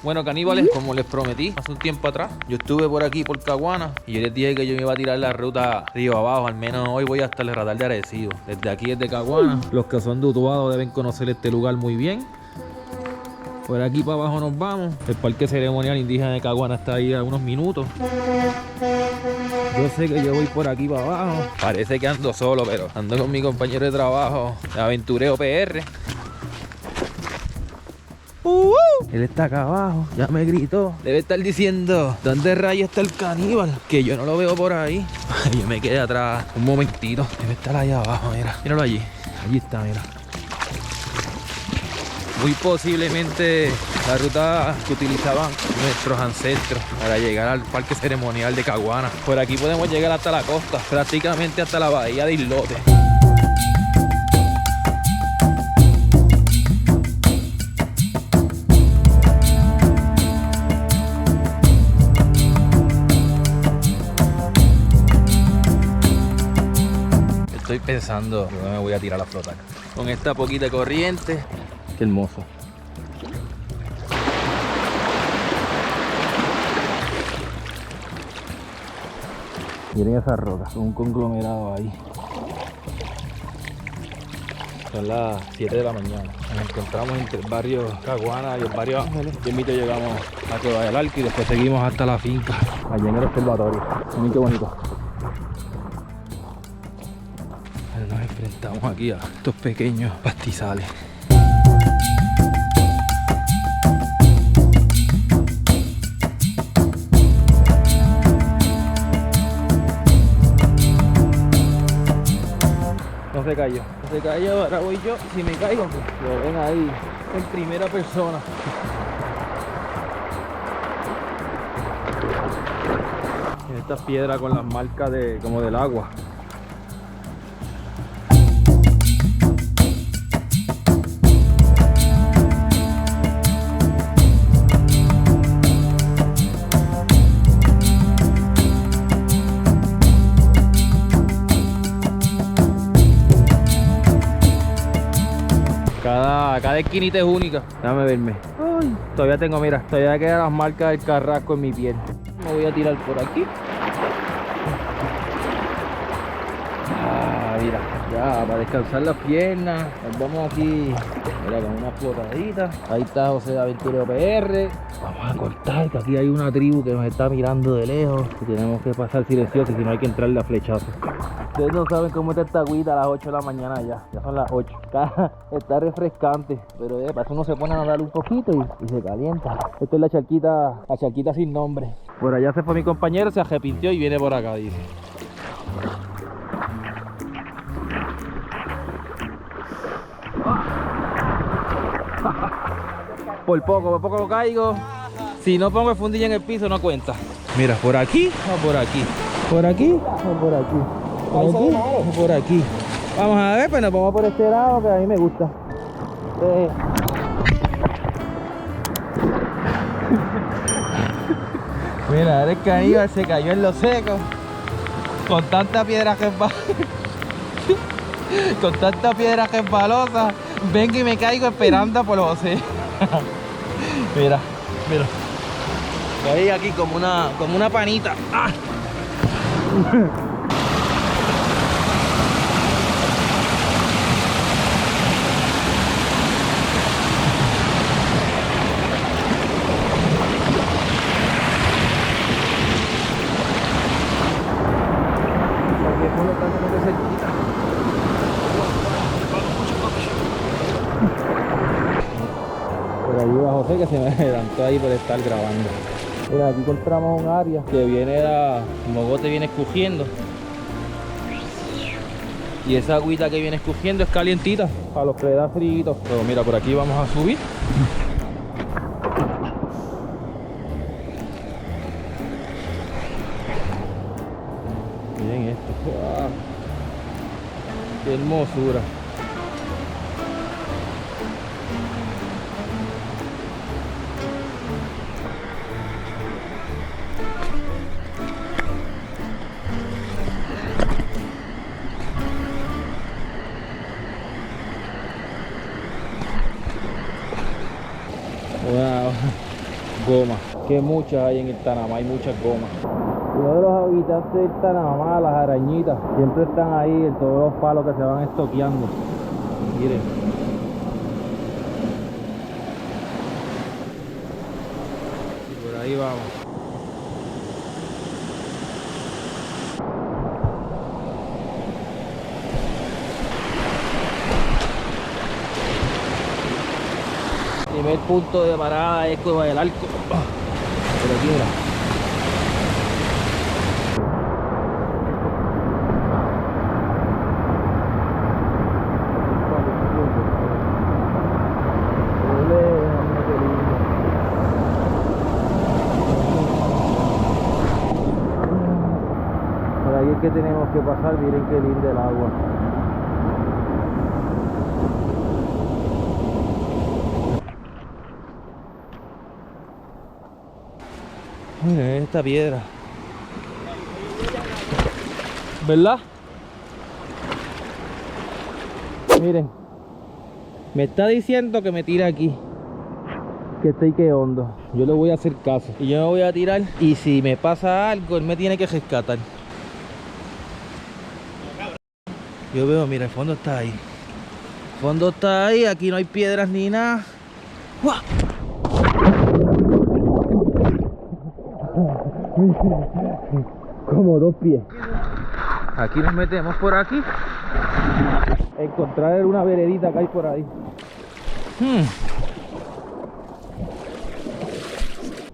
Bueno, caníbales, como les prometí hace un tiempo atrás, yo estuve por aquí, por Caguana, y yo les dije que yo me iba a tirar la ruta río abajo. Al menos hoy voy hasta el Radar de Arecibo. Desde aquí, desde Caguana. Los que son de Utuado deben conocer este lugar muy bien. Por aquí para abajo nos vamos. El Parque Ceremonial Indígena de Caguana está ahí a unos minutos. Yo sé que yo voy por aquí para abajo. Parece que ando solo, pero ando con mi compañero de trabajo, de Aventureo PR. Él está acá abajo, ya me gritó. Debe estar diciendo, ¿dónde rayos está el caníbal? Que yo no lo veo por ahí. Ay, yo me quedé atrás un momentito. Debe estar allá abajo, mira. Míralo allí. Allí está, mira. Muy posiblemente la ruta que utilizaban nuestros ancestros para llegar al Parque Ceremonial de Caguana. Por aquí podemos llegar hasta la costa, prácticamente hasta la bahía de Islote. Estoy pensando que no me voy a tirar la flota acá. Con esta poquita corriente. Qué hermoso. Miren esas rocas, son un conglomerado ahí. Son las 7 de la mañana. Nos encontramos entre el barrio Caguana y el barrio Ángeles. Yo invito, llegamos a Cueva del Arco y después seguimos hasta la finca, allá en el observatorio. Miren qué bonito. Nos enfrentamos aquí a estos pequeños pastizales. No se cayó, ahora voy yo. Si me caigo, pues lo ven ahí en primera persona. Estas piedras con las marcas de como del agua. Cada esquinita es única. Déjame verme. Ay, todavía tengo, mira, todavía quedan las marcas del carrasco en mi piel. Me voy a tirar por aquí. Mira, ya para descansar las piernas. Nos vamos aquí, mira, con una flotadita. Ahí está José de Aventureo PR. Vamos a cortar, que aquí hay una tribu que nos está mirando de lejos. Y tenemos que pasar silencioso, si no hay que entrarle a flechazo. Ustedes no saben cómo está esta agüita a las 8 de la mañana ya son las 8. Está refrescante, pero para eso uno se pone a nadar un poquito y se calienta. Esta es la charquita sin nombre. Por allá se fue mi compañero, se arrepintió y viene por acá, dice. Por poco lo caigo. Si no pongo el fundillo en el piso no cuenta. Mira, por aquí o por aquí. Por aquí o por aquí. Por aquí o por aquí. Vamos a ver, pues nos vamos por este lado que a mí me gusta. Mira, el caníbal se cayó en lo seco. Con tanta piedra con tanta piedra resbalosa. Vengo y me caigo esperando por José. Mira. Caí aquí como una panita. ¡Ah! Por ahí va José, que se me adelantó ahí por estar grabando. Mira, aquí encontramos un área que viene el mogote viene escogiendo. Y esa agüita que viene escogiendo es calientita para los que le da frío. Pero mira, por aquí vamos a subir. Miren esto. ¡Wow! ¡Qué hermosura! Wow. gomas, que muchas hay en el Tanamá, hay muchas gomas. Uno de los habitantes del Tanamá, las arañitas, siempre están ahí en todos los palos que se van estoqueando. Miren. Y por ahí vamos. Primer punto de parada es Cueva del Arco. Pero aquí mira. Por ahí es que tenemos que pasar, miren qué lindo el agua. Miren esta piedra, ¿verdad? Miren, me está diciendo que me tire aquí, que estoy que hondo. Yo le voy a hacer caso y yo me voy a tirar, y si me pasa algo, él me tiene que rescatar. Yo veo, mira, el fondo está ahí. El fondo está ahí, aquí no hay piedras ni nada. ¡Guau! Como 2 pies. Aquí nos metemos por aquí. Encontrar una veredita que hay por ahí.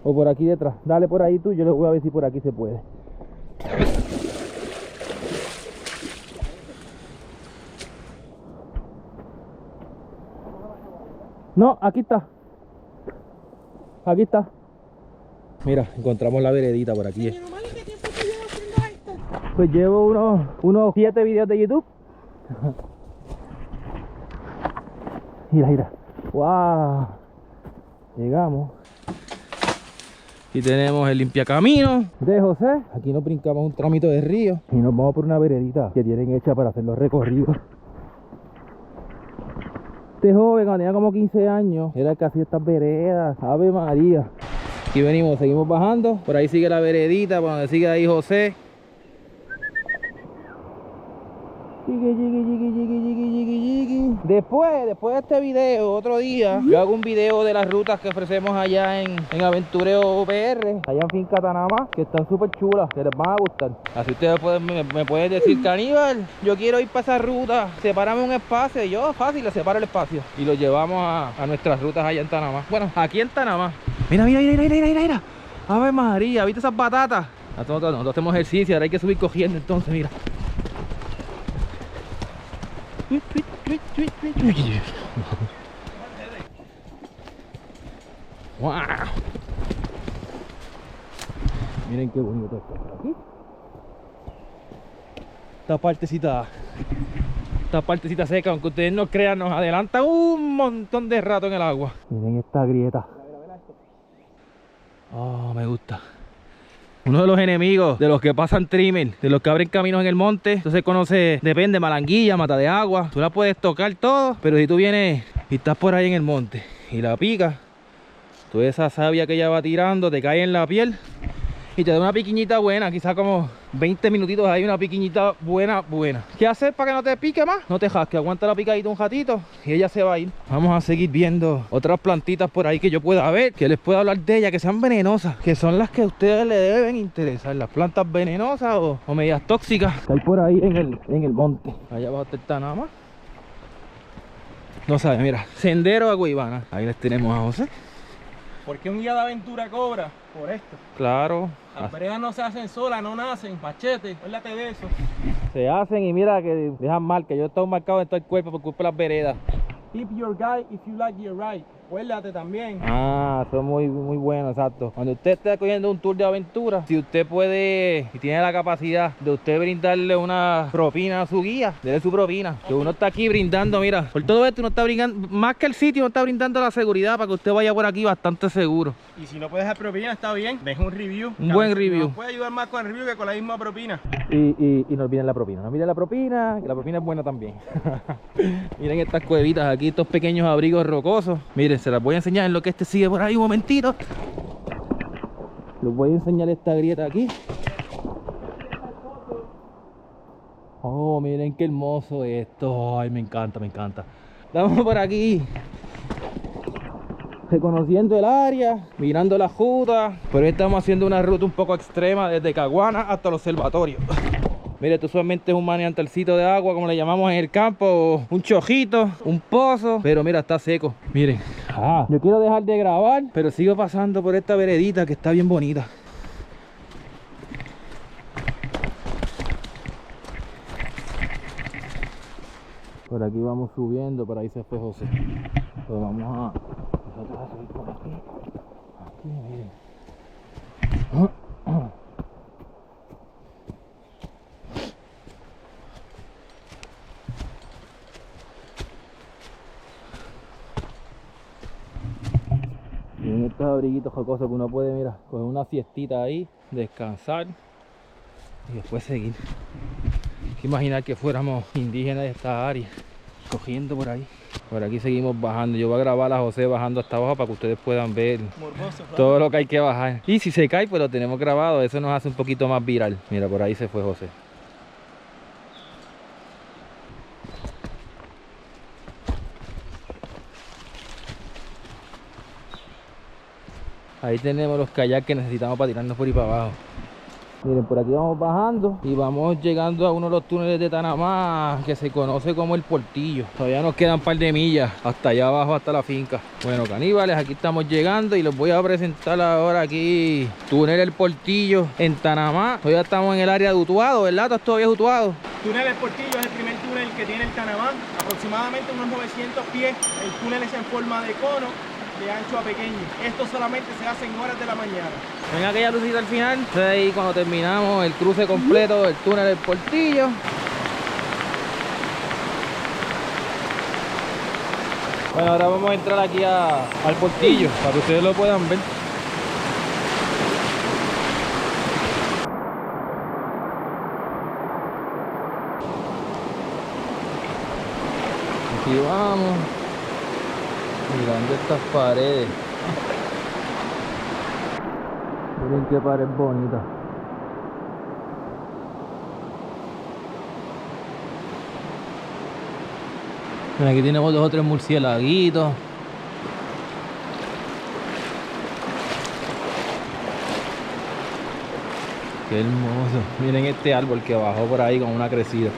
O por aquí detrás. Dale por ahí tú, yo le voy a ver si por aquí se puede. No, aquí está. Aquí está. Mira, encontramos la veredita por aquí. ¿Qué tiempo te llevas haciendo esto? Pues llevo unos 7 videos de YouTube. Mira, mira. ¡Wow! Llegamos. Aquí tenemos el limpiacamino de José. Aquí nos brincamos un tramito de río y nos vamos por una veredita que tienen hecha para hacer los recorridos. Este joven, cuando tenía como 15 años, era casi estas veredas. Ave María. Aquí venimos, seguimos bajando. Por ahí sigue la veredita, por donde sigue ahí José. Después de este video, otro día, yo hago un video de las rutas que ofrecemos allá en Aventureo PR, allá en Finca Tanamá, que están súper chulas, que les van a gustar. Así ustedes me pueden decir, Caníbal, yo quiero ir para esa ruta, sepárame un espacio. Y yo, fácil, le separo el espacio y lo llevamos a nuestras rutas allá en Tanamá. Bueno, aquí en Tanamá. Mira, mira, mira, mira, mira, mira. Ave María, ¿viste esas batatas? Nosotros hacemos ejercicio, ahora hay que subir cogiendo, entonces, mira. Wow. Miren qué bonito está por aquí. Esta partecita seca, aunque ustedes no crean, nos adelanta un montón de rato en el agua. Miren esta grieta. Oh, me gusta. Uno de los enemigos de los que pasan trimmer, de los que abren caminos en el monte, esto se conoce, depende, malanguilla, mata de agua. Tú la puedes tocar todo, pero si tú vienes y estás por ahí en el monte y la picas, toda esa savia que ella va tirando te cae en la piel y te da una piquiñita buena, quizás como 20 minutitos ahí, una piquiñita buena. ¿Qué hacer para que no te pique más? No te jasque, aguanta la picadita un ratito y ella se va a ir. Vamos a seguir viendo otras plantitas por ahí que yo pueda ver, que les pueda hablar de ellas, que sean venenosas, que son las que a ustedes les deben interesar, las plantas venenosas o medias tóxicas que hay por ahí en el monte. Allá abajo está nada más. No sabes, mira, sendero a Guaybana. Ahí les tenemos a José. ¿Por qué un guía de aventura cobra por esto? Claro. Las veredas no se hacen solas, no nacen, machete, acuérdate de eso. Se hacen y mira que dejan marca. Yo he estado marcado en todo el cuerpo por culpa de las veredas. Tip your guide if you like your ride. Acuérdate también. Ah, son muy buenos, exacto. Cuando usted esté cogiendo un tour de aventura, si usted puede y tiene la capacidad de usted brindarle una propina a su guía, dele su propina. Que uno está aquí brindando, mira, por todo esto uno está brindando, más que el sitio, uno está brindando la seguridad para que usted vaya por aquí bastante seguro. Y si no puedes dejar propina, está bien, deja un review. Un buen review. Nos puede ayudar más con el review que con la misma propina. Y no olviden la propina, no olviden la propina, que la propina es buena también. Miren estas cuevitas aquí, estos pequeños abrigos rocosos. Miren, se las voy a enseñar en lo que sigue por ahí un momentito. Les voy a enseñar esta grieta aquí. Oh, miren qué hermoso esto. Ay, me encanta, me encanta. Estamos por aquí reconociendo el área, mirando la ruta. Pero hoy estamos haciendo una ruta un poco extrema desde Caguana hasta el observatorio. Mire, esto solamente es un manantialcito de agua, como le llamamos en el campo, un chojito, un pozo, pero mira, está seco. Miren, yo quiero dejar de grabar, pero sigo pasando por esta veredita que está bien bonita. Por aquí vamos subiendo, por ahí se fue José. Pues vamos a subir por aquí. Aquí, miren. Miren estos abriguitos jocosos que uno puede, mira, coger una siestita ahí, descansar y después seguir. Hay que imaginar que fuéramos indígenas de esta área, cogiendo por ahí. Por aquí seguimos bajando. Yo voy a grabar a José bajando hasta abajo para que ustedes puedan ver todo lo que hay que bajar. Y si se cae, pues lo tenemos grabado. Eso nos hace un poquito más viral. Mira, por ahí se fue José. Ahí tenemos los kayaks que necesitamos para tirarnos por ahí para abajo. Miren, por aquí vamos bajando y vamos llegando a uno de los túneles de Tanamá que se conoce como el Portillo. Todavía nos quedan un par de millas hasta allá abajo, hasta la finca. Bueno, caníbales, aquí estamos llegando y les voy a presentar ahora aquí túnel el Portillo en Tanamá. Todavía estamos en el área de Utuado, ¿verdad? ¿Estás todavía Utuado? Túnel El Portillo es el primer túnel que tiene el Tanamá, aproximadamente unos 900 pies. El túnel es en forma de cono, de ancho a pequeño. Esto solamente se hace en horas de la mañana. Ven aquella lucita al final. Entonces ahí cuando terminamos el cruce completo del túnel del Portillo. Bueno, ahora vamos a entrar aquí al Portillo para que ustedes lo puedan ver. Aquí vamos. Mirando estas paredes. Miren qué pared bonita. Miren, aquí tenemos 2 o 3 murciélaguitos. Qué hermoso. Miren este árbol que bajó por ahí con una crecida.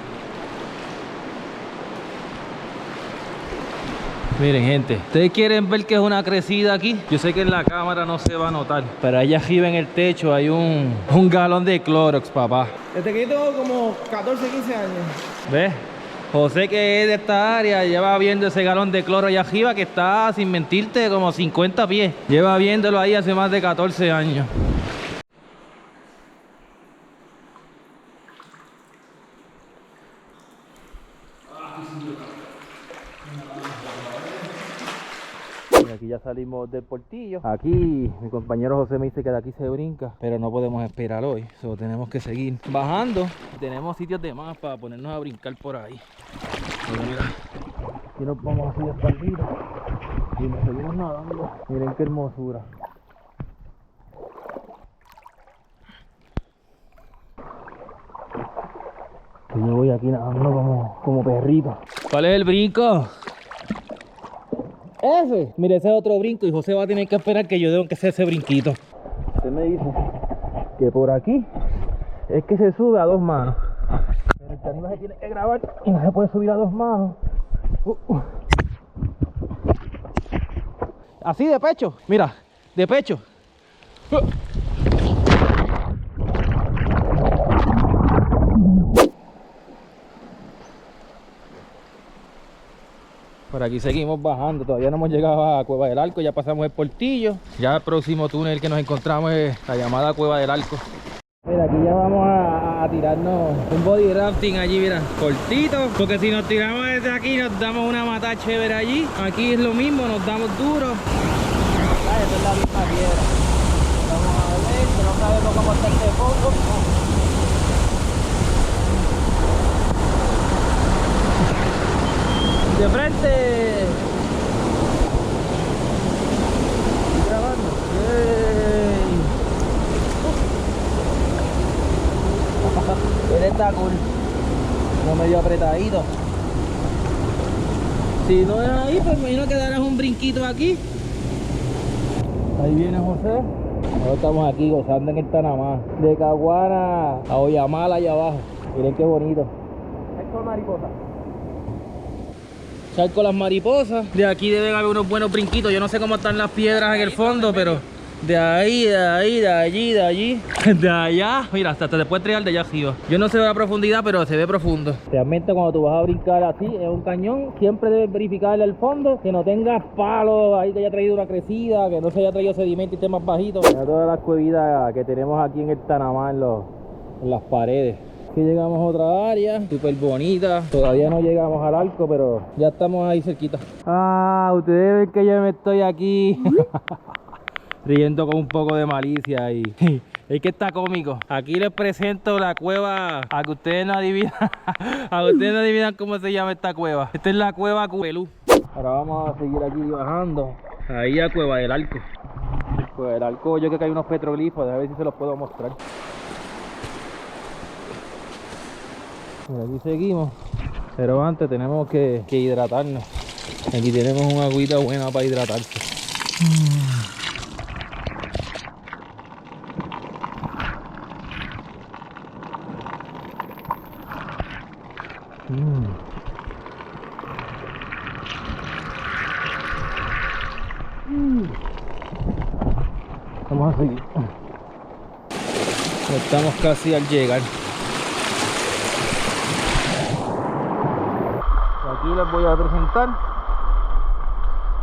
Miren, gente, ustedes quieren ver que es una crecida aquí. Yo sé que en la cámara no se va a notar, pero allá arriba en el techo hay un galón de Clorox, papá. Desde que yo tengo como 14, 15 años. ¿Ves? José, que es de esta área, lleva viendo ese galón de cloro allá arriba que está, sin mentirte, como 50 pies. Lleva viéndolo ahí hace más de 14 años. Aquí ya salimos del Portillo. Aquí mi compañero José me dice que de aquí se brinca, pero no podemos esperar hoy, solo tenemos que seguir bajando. Tenemos sitios de más para ponernos a brincar por ahí. Pero mira, aquí nos vamos así de espaldita y nos seguimos nadando. Miren qué hermosura. Y yo voy aquí nadando como perrito. ¿Cuál es el brinco? Ese, mire, ese es otro brinco y José va a tener que esperar que yo tenga que hacer ese brinquito. Usted me dice que por aquí es que se sube a 2 manos. Pero el caníbal se tiene que grabar y no se puede subir a 2 manos. Así de pecho, mira, de pecho. Por aquí seguimos bajando, todavía no hemos llegado a Cueva del Arco, ya pasamos el Portillo. Ya el próximo túnel que nos encontramos es la llamada Cueva del Arco. Mira, aquí ya vamos a tirarnos un body rafting allí, mira, cortito, porque si nos tiramos desde aquí nos damos una mata chévere allí. Aquí es lo mismo, nos damos duro. Esta es la misma piedra. Vamos a ver, que no sabemos cómo está este fondo. De frente. Estoy grabando. está cool. No medio apretadito. Si no es ahí, pues me imagino que darás un brinquito aquí. Ahí viene José. Nosotros estamos aquí gozando en el Tanamá. De Caguana a Oyamala allá abajo. Miren qué bonito. Esto es mariposa. Charco las mariposas. De aquí deben haber unos buenos brinquitos. Yo no sé cómo están las piedras en el fondo, pero de ahí, de ahí, de allí, de allí, de allá. Mira, hasta te puedes tirar de allá arriba. Yo no sé la profundidad, pero se ve profundo. Realmente cuando tú vas a brincar así en un cañón, siempre debes verificar el fondo, que no tengas palos ahí que haya traído una crecida, que no se haya traído sedimento y esté más bajito. Mira todas las cuevitas que tenemos aquí en el Tanamá en las paredes. Aquí llegamos a otra área súper bonita. Todavía no llegamos al arco, pero ya estamos ahí cerquita. Ah, ustedes ven que yo me estoy aquí riendo con un poco de malicia ahí. Es que está cómico. Aquí les presento la cueva, a que ustedes no adivinan a que ustedes no adivinan cómo se llama esta cueva. Esta es la cueva Pelú. Ahora vamos a seguir aquí bajando. Ahí a Cueva del Arco. Cueva del Arco, yo creo que hay unos petroglifos, a ver si se los puedo mostrar. Mira, aquí seguimos, pero antes tenemos que hidratarnos. Aquí tenemos una agüita buena para hidratarse. Vamos a seguir. Estamos casi al llegar. Aquí les voy a presentar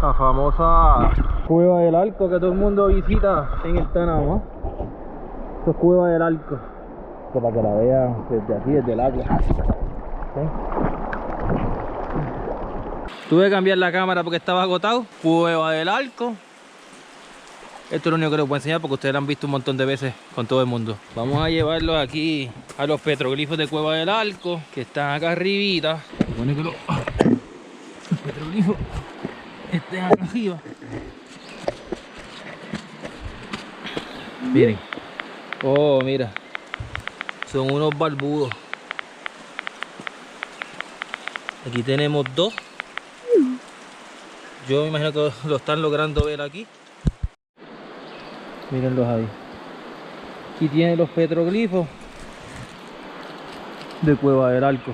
la famosa Cueva del Arco que todo el mundo visita en el Tanamá. Esto es Cueva del Arco, para que la vean desde aquí, desde el agua. ¿Sí? Tuve que cambiar la cámara porque estaba agotado. Cueva del Arco. Esto es lo único que les voy a enseñar porque ustedes lo han visto un montón de veces con todo el mundo. Vamos a llevarlos aquí a los petroglifos de Cueva del Arco, que están acá arribita. Supone que los petroglifos estén acá arriba. Miren. Oh, mira. Son unos barbudos. Aquí tenemos dos. Yo me imagino que lo están logrando ver aquí. Mírenlos ahí. Aquí tiene los petroglifos de Cueva del Arco.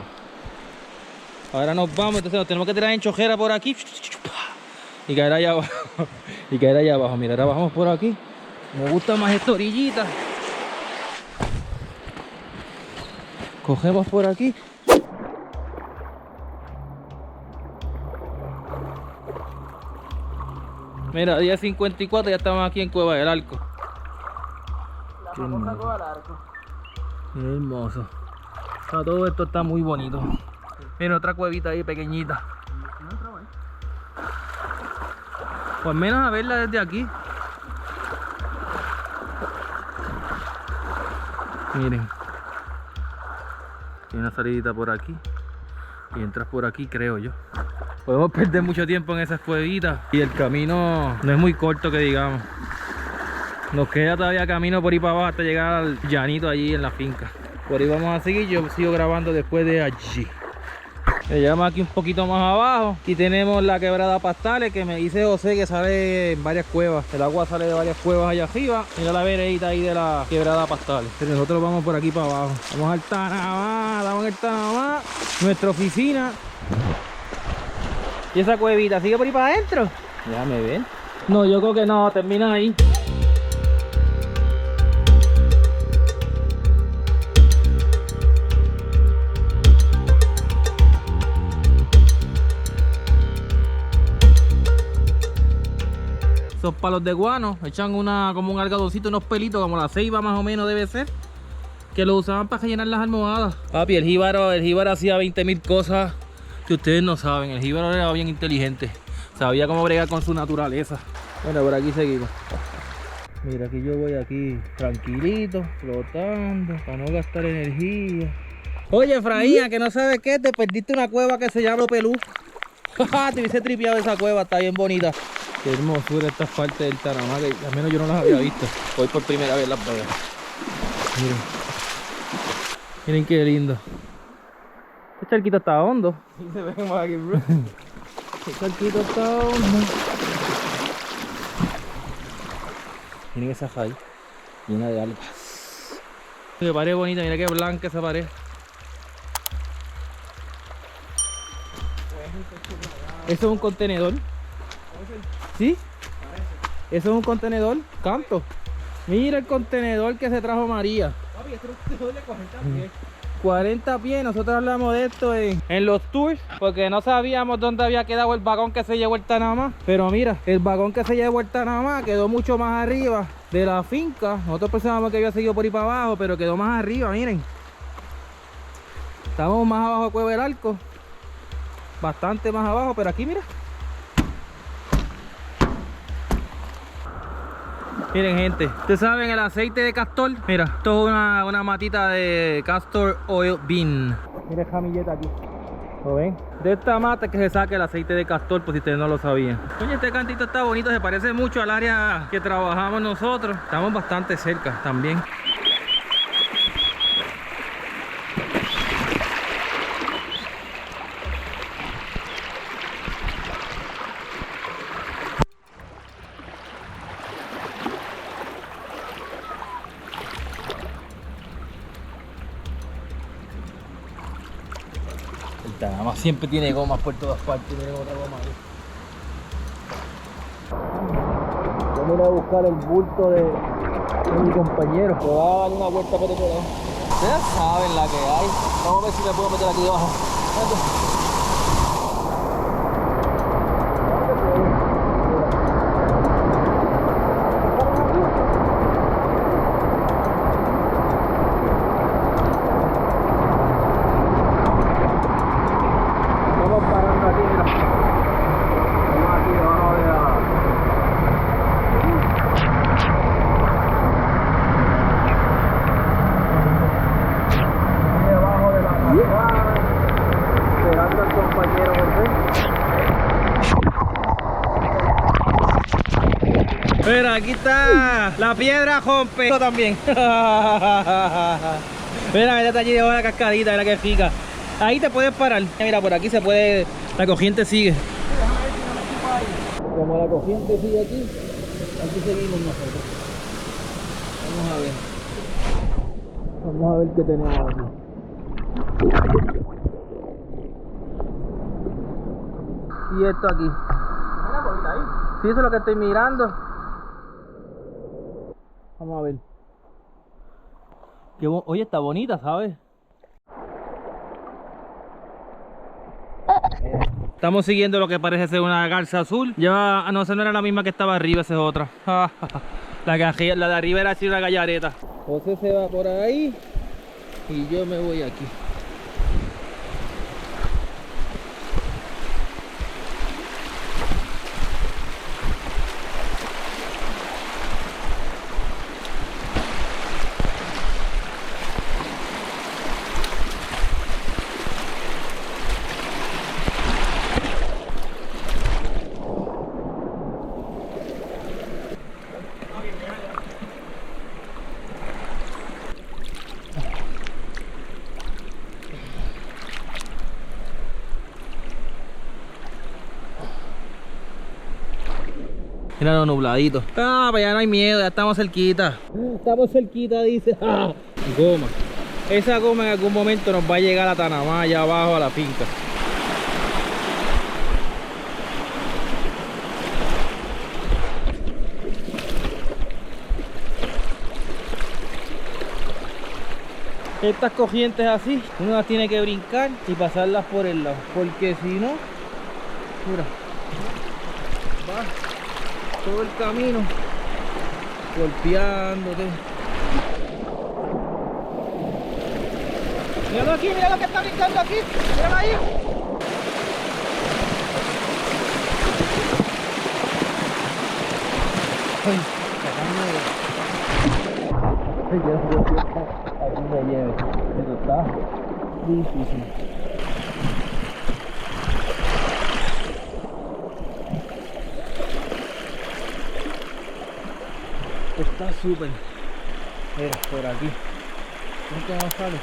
Ahora nos vamos, entonces nos tenemos que tirar en chojera por aquí y caer allá abajo. Y caer allá abajo. Mira, ahora bajamos por aquí. Me gusta más esta orillita. Cogemos por aquí. Mira, día 54 ya estamos aquí en Cueva del Arco. La famosa Cueva del Arco. Qué hermoso. O sea, todo esto está muy bonito. Mira, otra cuevita ahí pequeñita. Pues menos a verla desde aquí. Miren. Tiene una salidita por aquí. Y entras por aquí, creo yo. Podemos perder mucho tiempo en esas cuevitas. Y el camino no es muy corto, que digamos. Nos queda todavía camino por ahí para abajo hasta llegar al llanito allí en la finca. Por ahí vamos a seguir. Yo sigo grabando después de allí. Llegamos aquí un poquito más abajo y tenemos la quebrada Pastales, que me dice José que sale en varias cuevas. El agua sale de varias cuevas allá arriba. Mira la veredita ahí de la quebrada Pastales. Pero nosotros vamos por aquí para abajo. Vamos al Tanamá, estamos en el Tanamá, nuestra oficina. ¿Y esa cuevita sigue por ahí para adentro? Déjame ver. No, yo creo que no, termina ahí. Esos palos de guano echan como un algodoncito, unos pelitos, como la ceiba más o menos debe ser, que lo usaban para rellenar las almohadas. Papi, el jíbaro hacía 20.000 cosas que ustedes no saben. El jíbaro era bien inteligente, sabía cómo bregar con su naturaleza. Bueno, por aquí seguimos. Mira, aquí yo voy aquí tranquilito, flotando, para no gastar energía. Oye, Efraín, que no sabes qué, te perdiste una cueva que se llama Pelú. Te hubiese tripeado esa cueva, está bien bonita. Qué hermosura estas partes del Tanamá, que al menos yo no las había visto. Hoy por primera vez las veo. Miren. Miren qué lindo. Este charquito está hondo. Y se ve más aquí, bro. Este charquito está hondo. Miren esa jai llena de algas. Qué pared bonita, mira qué blanca esa pared. ¿Eso es un contenedor? ¿Sí? ¿Eso es un contenedor? Canto. Mira el contenedor que se trajo María. Papi, esto es un de 40 pies. 40 pies, nosotros hablamos de esto en los tours porque no sabíamos dónde había quedado el vagón que se llevó el Tanamá. Pero mira, el vagón que se llevó el Tanamá quedó mucho más arriba de la finca. Nosotros pensábamos que había seguido por ahí para abajo, pero quedó más arriba, miren. Estamos más abajo de Cueva del Arco, bastante más abajo, pero aquí mira. Miren gente, ustedes saben el aceite de castor. Mira, esto es una matita de castor oil bean. Mira esta camilleta aquí. ¿Lo ven? De esta mata es que se saca el aceite de castor, por si ustedes no lo sabían. Oye, este cantito está bonito, se parece mucho al área que trabajamos nosotros. Estamos bastante cerca también. Nada más siempre tiene gomas por todas partes. Miren otra goma ahí. Vamos a ir a buscar el bulto de mi compañero. Me va a dar una vuelta por otro lado. Ustedes saben la que hay. Vamos a ver si me puedo meter aquí debajo. Mira, aquí está la piedra rompe también. Mira, está allí debajo de la cascadita, mira que fica. Ahí te puedes parar. Mira, por aquí se puede. La corriente sigue. Como la corriente sigue aquí, aquí seguimos nosotros. Vamos a ver. Vamos a ver qué tenemos aquí. Y esto aquí. Sí, eso es lo que estoy mirando. Vamos a ver. Oye, está bonita, ¿sabes? Estamos siguiendo lo que parece ser una garza azul. Ya, no, esa no era la misma que estaba arriba, esa es otra. La de arriba era así una gallareta. José se va por ahí y yo me voy aquí. Mira lo nubladito. Ah, pues ya no hay miedo, ya estamos cerquita. Estamos cerquita, dice. Ah, goma. Esa goma en algún momento nos va a llegar a Tanamá, allá abajo a la finca. Estas corrientes así, uno las tiene que brincar y pasarlas por el lado, porque si no, mira, va todo el camino golpeándote. Míralo aquí, mira lo que está brincando aquí, míralo ahí. Ay, aquí me lleve, esto está difícil. Está súper. Mira, por aquí. ¿Cómo sale?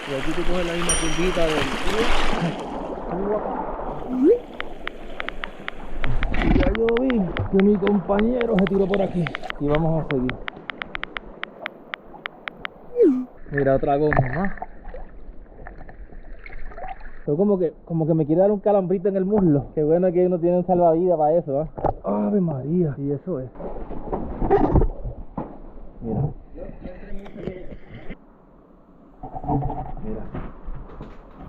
Y aquí tú coges la misma curvita del... Y ya yo vi que mi compañero se tiró por aquí. Y vamos a seguir. Mira, otra goma más. Yo como que me quiere dar un calambrito en el muslo. Qué bueno que uno tiene un salvavidas para eso, ¿eh? ¡Ave María! Y eso es. Mira. Mira.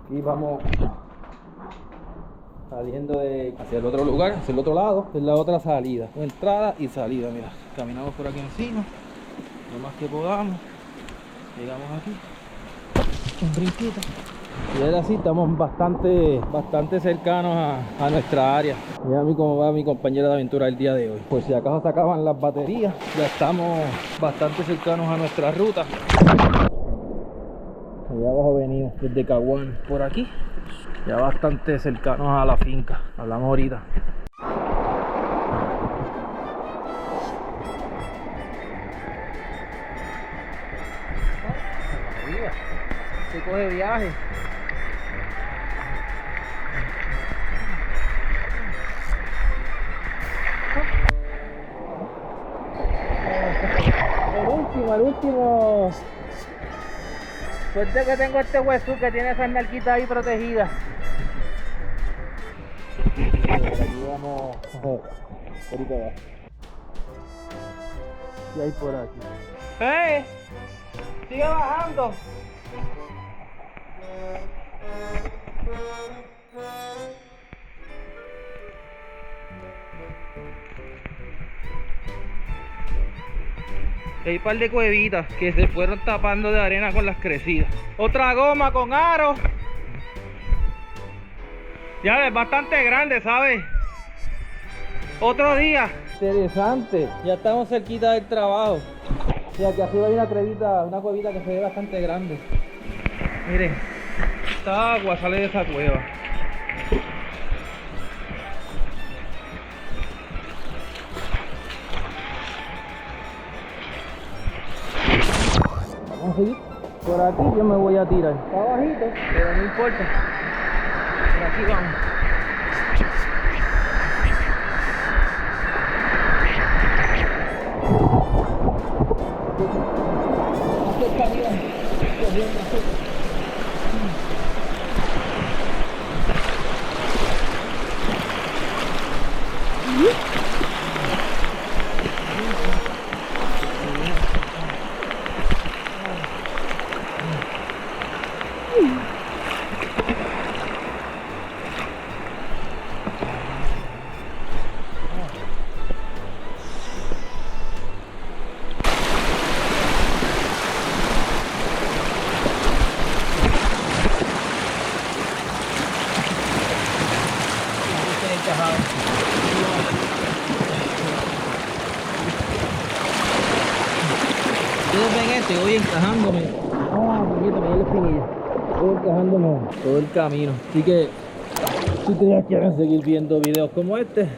Aquí vamos saliendo hacia el otro lugar, hacia el otro lado. Es la otra salida. Entrada y salida, mira. Caminamos por aquí encima. Lo más que podamos. Llegamos aquí. Un brinquito. Y ahora sí estamos bastante cercanos a nuestra área. Mira cómo va mi compañera de aventura el día de hoy. Por si acaso se acaban las baterías, ya estamos bastante cercanos a nuestra ruta. Allá abajo venimos desde Caguán por aquí, ya bastante cercanos a la finca. Hablamos ahorita. Se coge viaje. El último. Suerte que tengo este hueso que tiene esas nalguitas ahí protegidas. Aquí vamos. Ahorita va. Y ahí por aquí. ¡Hey! Sigue bajando. Hay un par de cuevitas que se fueron tapando de arena con las crecidas. Otra goma con aro. Ya es bastante grande, ¿sabes? Otro día. Interesante. Ya estamos cerquita del trabajo. Y aquí arriba hay una cuevita que se ve bastante grande. Miren, esta agua sale de esa cueva. Vamos a seguir. Por aquí yo me voy a tirar. Está bajito, pero no importa. Por aquí vamos. Ustedes ven este, voy encajándome. Poquito, me dio la espinilla. Voy encajándome todo el camino. Así que si ustedes quieren seguir viendo videos como este,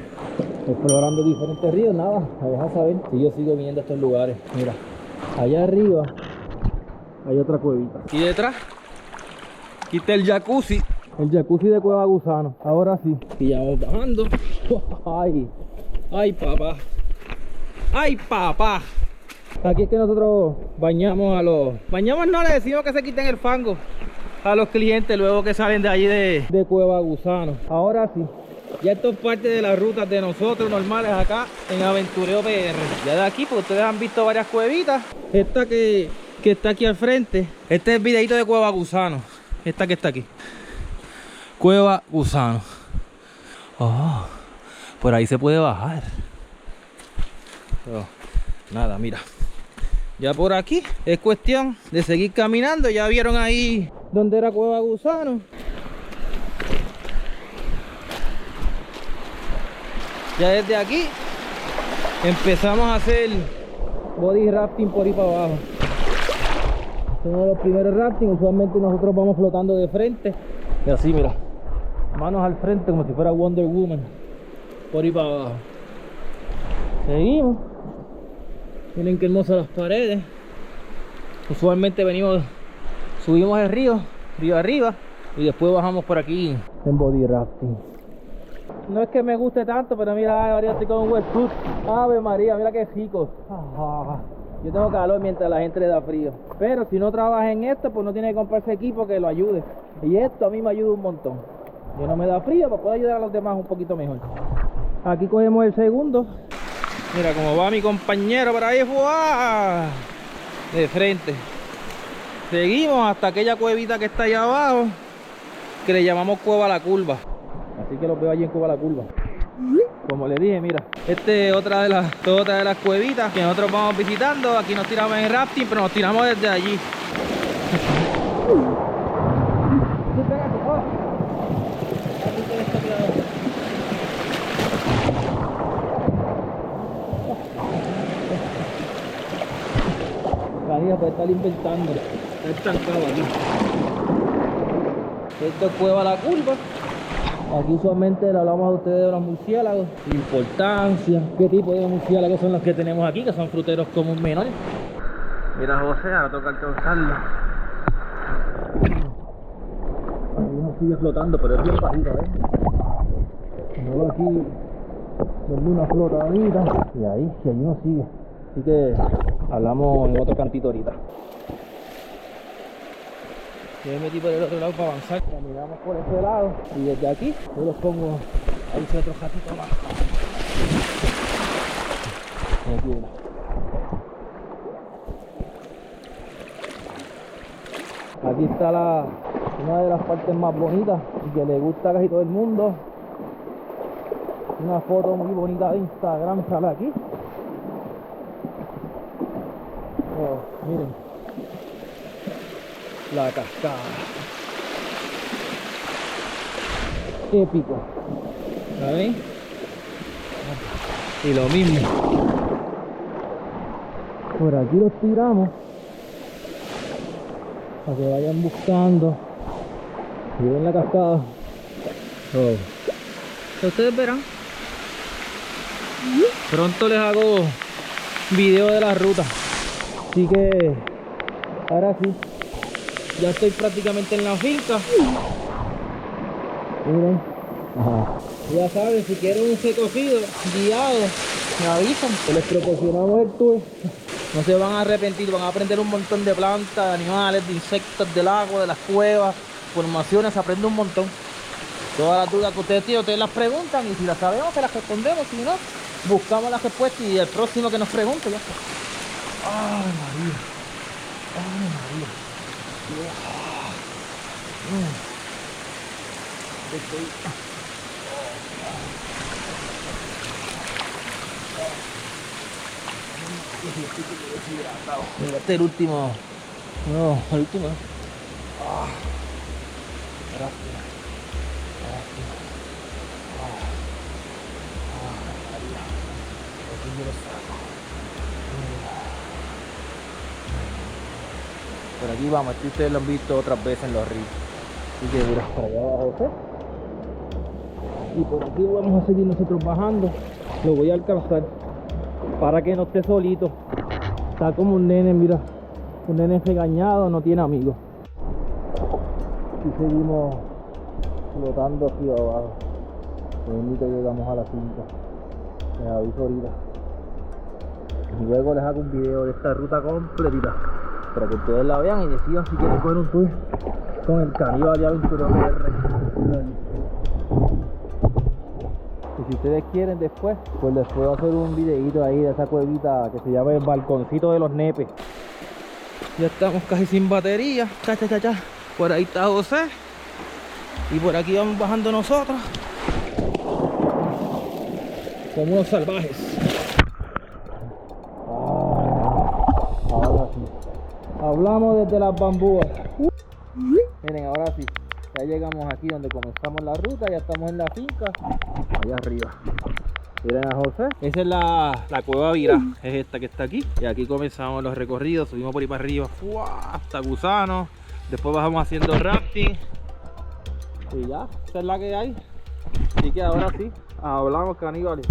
explorando diferentes ríos, nada, me dejan saber si yo sigo viniendo a estos lugares. Mira, allá arriba hay otra cuevita. Y detrás, aquí está el jacuzzi. El jacuzzi de Cueva Gusano. Ahora sí. Y ya vamos bajando. Ay, ay papá. Ay papá. Aquí es que nosotros bañamos Bañamos no, le decimos que se quiten el fango a los clientes luego que salen de allí de Cueva Gusano. Ahora sí. Ya esto es parte de las rutas de nosotros normales acá en Aventureo PR. Ya de aquí, pues ustedes han visto varias cuevitas. Esta que está aquí al frente. Este es el videito de Cueva Gusano. Esta que está aquí. Cueva Gusano. Oh, por ahí se puede bajar. Pero, nada, mira. Ya por aquí es cuestión de seguir caminando. Ya vieron ahí donde era Cueva Gusano. Ya desde aquí empezamos a hacer body rafting por ahí para abajo. Este es uno de los primeros rafting. Usualmente nosotros vamos flotando de frente. Y así, mira. Manos al frente como si fuera Wonder Woman. Por ahí para abajo. Seguimos. Miren qué hermosas las paredes. Usualmente venimos subimos el río arriba y después bajamos por aquí en body rafting. No es que me guste tanto, pero mira, María, estoy con un wetsuit. Ave María, mira qué rico. Yo tengo calor mientras la gente le da frío. Pero si no trabaja en esto, pues no tiene que comprarse equipo que lo ayude. Y esto a mí me ayuda un montón. Yo no me da frío, pues puedo ayudar a los demás un poquito mejor. Aquí cogemos el segundo. Mira cómo va mi compañero por ahí. ¡Fua! De frente. Seguimos hasta aquella cuevita que está allá abajo, que le llamamos Cueva La Curva. Así que los veo allí en Cueva La Curva. Como les dije, mira, esta es otra de las cuevitas que nosotros vamos visitando. Aquí nos tiramos en rafting, pero nos tiramos desde allí. María puede estar inventando. Está estancado aquí. Esto es Cueva La Curva. Aquí usualmente le hablamos a ustedes de los murciélagos, importancia, qué tipo de murciélagos son los que tenemos aquí, que son fruteros como un menor. Mira José, ahora toca alcanzarlo. Ahí uno sigue flotando, pero es bien bajito, ¿ves? Luego aquí donde una flotadita y ahí uno sigue. Así que hablamos en otro cantito ahorita. Yo me metí por el otro lado para avanzar. Caminamos por este lado y desde aquí yo los pongo. Ahí hice otro ratito más. Aquí uno. Aquí está una de las partes más bonitas y que le gusta a casi todo el mundo. Una foto muy bonita de Instagram sale aquí. Oh, miren. La cascada. Épico. ¿Saben? Y lo mismo. Por aquí los tiramos para que vayan buscando. Y ven la cascada. Oh. Ustedes verán. Pronto les hago video de la ruta. Así que ahora sí. Ya estoy prácticamente en la finca. Miren. Ya saben, si quieren un recogido guiado, me avisan. Les proporcionamos el tour. No se van a arrepentir, van a aprender un montón de plantas, de animales, de insectos, del agua, de las cuevas, formaciones, aprende un montón. Todas las dudas que ustedes tienen, ustedes las preguntan y si las sabemos, se las respondemos. Si no, buscamos las respuestas y el próximo que nos pregunte ya está. ¡Ay, María! ¡Ay, María! Mira, este es el último. No, el último. Gracias. Por aquí vamos, ustedes lo han visto otras veces en los ríos. Así que mira, para allá abajo, ¿sí? Y por aquí vamos a seguir nosotros bajando. Lo voy a alcanzar para que no esté solito. Está como un nene, mira, un nene regañado, no tiene amigos. Y seguimos flotando aquí abajo. Permite que llegamos a la finca. Les aviso ahorita. Y luego les hago un video de esta ruta completita para que ustedes la vean y decidan si quieren coger un tour con el Caníbal y Aventurero PR. Y si ustedes quieren después, pues les puedo hacer un videito ahí de esa cuevita que se llama el Balconcito de los Nepes. Ya estamos casi sin batería. Cha, cha, cha, cha. Por ahí está José. Y por aquí vamos bajando nosotros como unos salvajes. Ahora sí. Hablamos desde las bambúas. Miren, ahora sí. Ya llegamos aquí donde comenzamos la ruta. Ya estamos en la finca. Allá arriba. Miren a José. Esa es la cueva Virá. Es esta que está aquí. Y aquí comenzamos los recorridos. Subimos por ahí para arriba. Hasta Gusano. Después bajamos haciendo rafting. Y ya, esta es la que hay. Así que ahora sí, hablamos, caníbales.